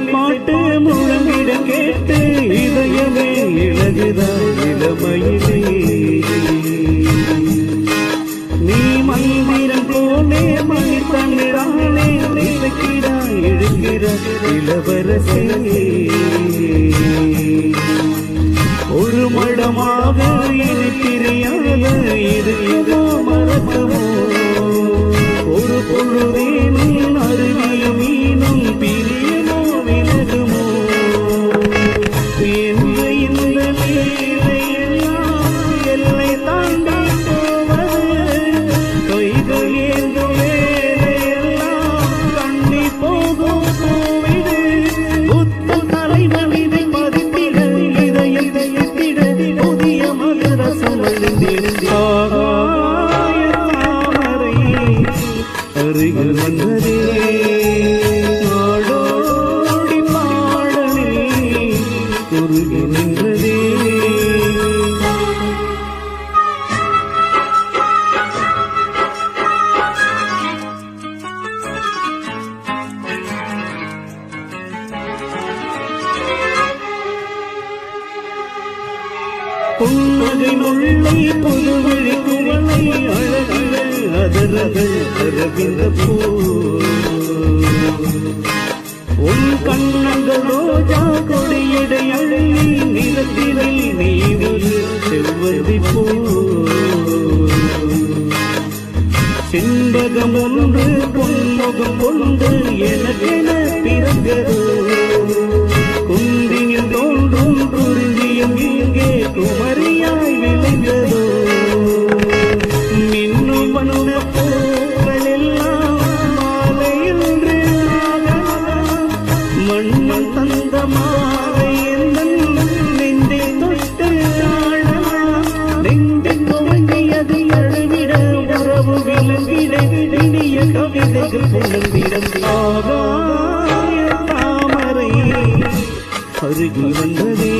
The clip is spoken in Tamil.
பாட்டு முழங்கிட கேட்டு இதயமே இழகுதான் இளமையிலே நீ மந்திரம் போலே மணி தமிழானே இசைக்கிறான் இழுக்கிற இளவரசே ஒரு மடமாக இனி பிரியாத இது இதோ மறக்குமோ ஒரு பொழுதேனும் அருவியும் மீனும் பிரியமோ விலகுமோ என்ற இந்த வேலையெல்லாம் எல்லை தாண்டி போவது கைகள் ஏந்தும் வேலையெல்லாம் கண்ணி போகும் கோவிடு புத்த தலைவன் இதை மதித்திட இதயம் தைத்திட புதிய மகரசம் வழிந்திருந்தார் அருகில் வந்ததே நாடோடி பாடலே குறுகி நின்றதே புன்னகை முல்லை புதுவெளி குவளை அழகுகள் அதரகள் அரவிந்த பூ உன் கண்ணங்கள் ரோஜா கொடியடை அழகி நிலத்தினை நீ ஒரு செவ்வதி பூ செண்பகம் ஒன்று பொன்முகம் கொண்டு எனக்கென பிறந்ததோ குந்தினில் தோன்றும் குறிஞ்சியும் இங்கே குமரியாய் விளைந்ததோ மின்னும் வண்ண பூக்கள் எல்லாம் மாலையென்று மண்மண் தந்த மாலை எந்தன் நெஞ்சை தொட்டு ஆடலாம் நெஞ்சை துவங்கியது அழுவிட உறவு விளங்கிட இனிய கவிதைகள் புலம்பிடம் ஆகாய தாமரை அருகில் வந்ததே